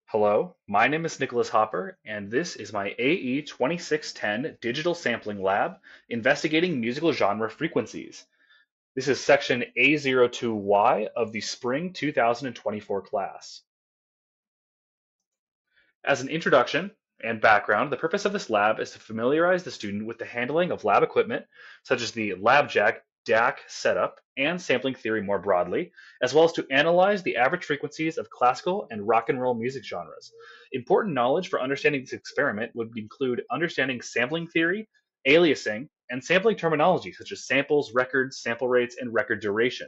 Hello, my name is Nicholas Hopper, and this is my AE2610 Digital Sampling Lab investigating musical genre frequencies. This is section A02Y of the Spring 2024 class. As an introduction and background, the purpose of this lab is to familiarize the student with the handling of lab equipment, such as the LabJack DAC setup and sampling theory more broadly, as well as to analyze the average frequencies of classical and rock and roll music genres. Important knowledge for understanding this experiment would include understanding sampling theory, aliasing, and sampling terminology such as samples, records, sample rates, and record duration.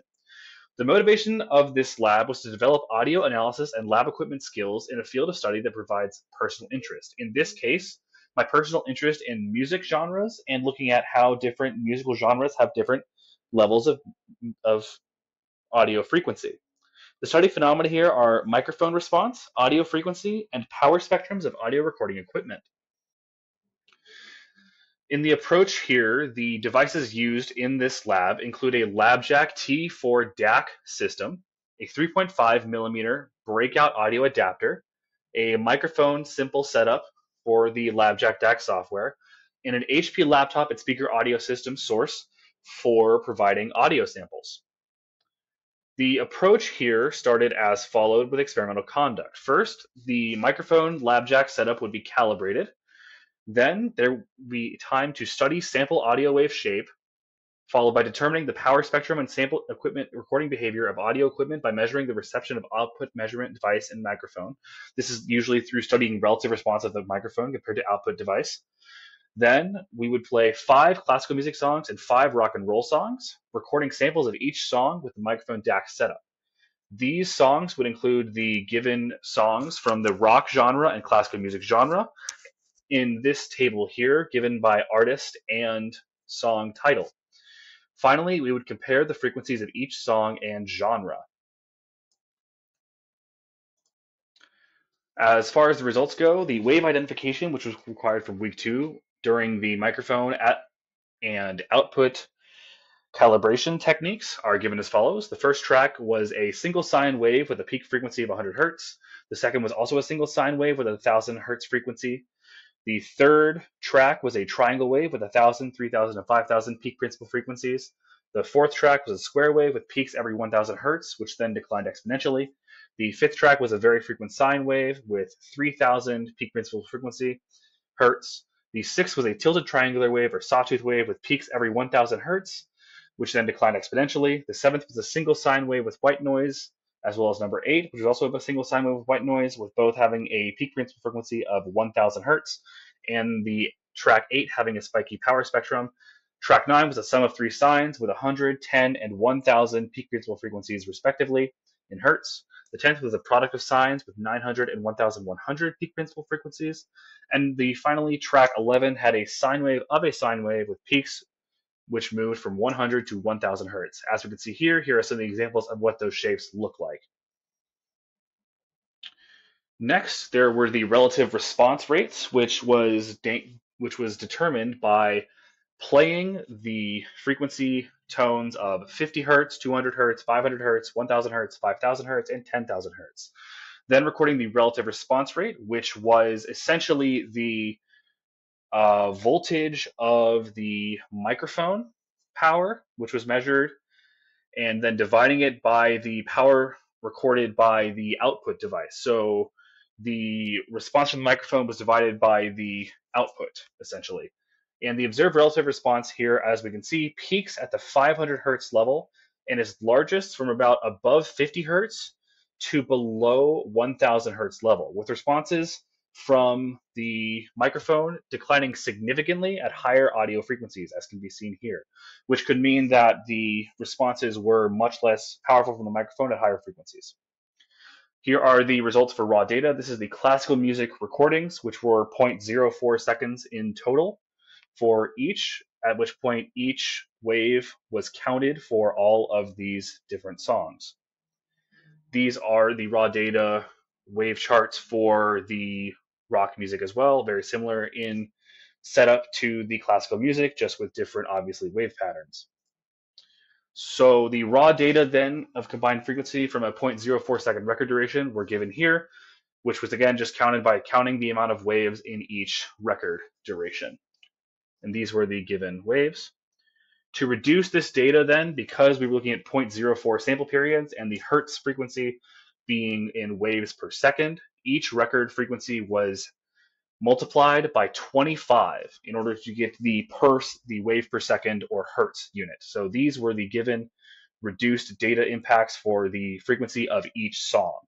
The motivation of this lab was to develop audio analysis and lab equipment skills in a field of study that provides personal interest. In this case, my personal interest in music genres and looking at how different musical genres have different levels of audio frequency. The study phenomena here are microphone response, audio frequency, and power spectrums of audio recording equipment. In the approach here, the devices used in this lab include a LabJack T4 DAC system, a 3.5 millimeter breakout audio adapter, a microphone simple setup for the LabJack DAC software, and an HP laptop and speaker audio system source for providing audio samples. The approach here started as followed with experimental conduct. First, the microphone LabJack setup would be calibrated. Then there would be time to study sample audio wave shape, followed by determining the power spectrum and sample equipment recording behavior of audio equipment by measuring the reception of output measurement device and microphone. This is usually through studying relative response of the microphone compared to output device. Then we would play 5 classical music songs and 5 rock and roll songs, recording samples of each song with the microphone DAC setup. These songs would include the given songs from the rock genre and classical music genre, in this table here, given by artist and song title. Finally, we would compare the frequencies of each song and genre. As far as the results go, the wave identification, which was required from week 2 during the microphone and output calibration techniques, are given as follows. The first track was a single sine wave with a peak frequency of 100 hertz. The second was also a single sine wave with a 1000 hertz frequency. The third track was a triangle wave with 1,000, 3,000, and 5,000 peak principal frequencies. The fourth track was a square wave with peaks every 1,000 hertz, which then declined exponentially. The fifth track was a very frequent sine wave with 3,000 peak principal frequency hertz. The sixth was a tilted triangular wave or sawtooth wave with peaks every 1,000 hertz, which then declined exponentially. The seventh was a single sine wave with white noise, as well as number 8, which is also a single sine wave with white noise, with both having a peak principal frequency of 1,000 hertz, and the track 8 having a spiky power spectrum. Track 9 was a sum of 3 sines with 100, 10, and 1,000 peak principal frequencies, respectively, in hertz. The 10th was a product of sines with 900 and 1,100 peak principal frequencies. And finally, track 11 had a sine wave of a sine wave with peaks which moved from 100 to 1,000 hertz. As we can see here, here are some of the examples of what those shapes look like. Next, there were the relative response rates, which was determined by playing the frequency tones of 50 hertz, 200 hertz, 500 hertz, 1,000 hertz, 5,000 hertz, and 10,000 hertz. Then recording the relative response rate, which was essentially the voltage of the microphone power, which was measured, and then dividing it by the power recorded by the output device. So the response from the microphone was divided by the output, essentially. And the observed relative response here, as we can see, peaks at the 500 hertz level and is largest from about above 50 hertz to below 1000 hertz level, with responses from the microphone declining significantly at higher audio frequencies, as can be seen here, which could mean that the responses were much less powerful from the microphone at higher frequencies. Here are the results for raw data. This is the classical music recordings, which were 0.04 seconds in total for each, at which point each wave was counted for all of these different songs. These are the raw data wave charts for the rock music as well, very similar in setup to the classical music, just with different, obviously, wave patterns. So the raw data then of combined frequency from a 0.04 second record duration were given here. which was again just counted by counting the amount of waves in each record duration. And these were the given waves. To reduce this data then, because we were looking at 0.04 sample periods and the hertz frequency being in waves per second, each record frequency was multiplied by 25 in order to get the wave per second or hertz unit. So these were the given reduced data impacts for the frequency of each song.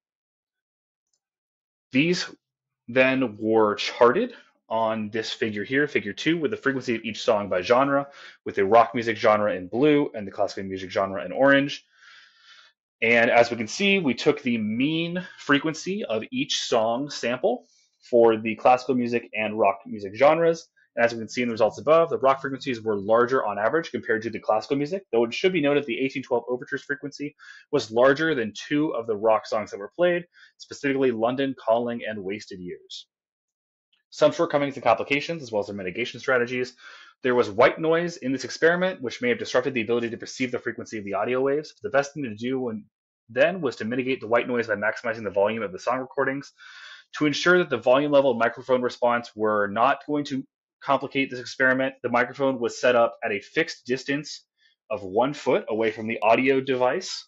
These then were charted on this figure here, figure 2, with the frequency of each song by genre, with the rock music genre in blue and the classical music genre in orange. And as we can see, we took the mean frequency of each song sample for the classical music and rock music genres. And as we can see in the results above, the rock frequencies were larger on average compared to the classical music, though it should be noted the 1812 Overture's frequency was larger than 2 of the rock songs that were played, specifically London Calling and Wasted Years. Some shortcomings and complications, as well as their mitigation strategies. There was white noise in this experiment, which may have disrupted the ability to perceive the frequency of the audio waves. The best thing to do then was to mitigate the white noise by maximizing the volume of the song recordings. To ensure that the volume level and microphone response were not going to complicate this experiment, the microphone was set up at a fixed distance of 1 foot away from the audio device,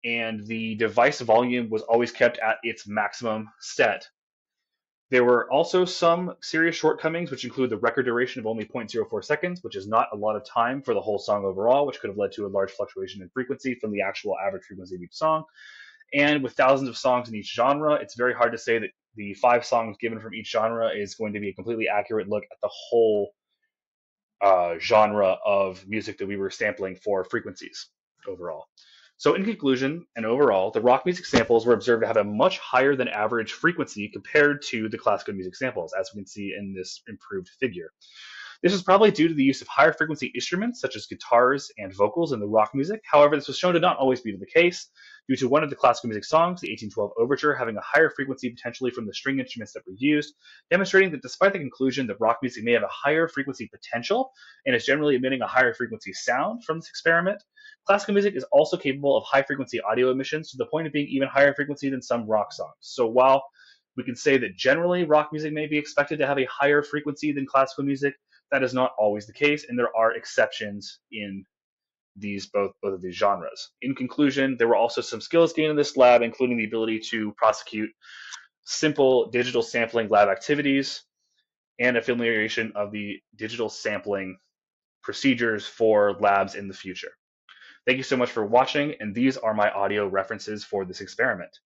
and the device volume was always kept at its maximum set. There were also some serious shortcomings, which include the record duration of only 0.04 seconds, which is not a lot of time for the whole song overall, which could have led to a large fluctuation in frequency from the actual average frequency of each song. And with thousands of songs in each genre, it's very hard to say that the 5 songs given from each genre is going to be a completely accurate look at the whole genre of music that we were sampling for frequencies overall. So in conclusion and overall, the rock music samples were observed to have a much higher than average frequency compared to the classical music samples, as we can see in this improved figure. This is probably due to the use of higher frequency instruments such as guitars and vocals in the rock music. However, this was shown to not always be the case due to one of the classical music songs, the 1812 Overture, having a higher frequency potentially from the string instruments that were used, demonstrating that despite the conclusion that rock music may have a higher frequency potential and is generally emitting a higher frequency sound from this experiment, classical music is also capable of high frequency audio emissions to the point of being even higher frequency than some rock songs. So while we can say that generally rock music may be expected to have a higher frequency than classical music, that is not always the case, and there are exceptions in both of these genres. In conclusion, there were also some skills gained in this lab, including the ability to prosecute simple digital sampling lab activities and a familiarization of the digital sampling procedures for labs in the future. Thank you so much for watching, and these are my audio references for this experiment.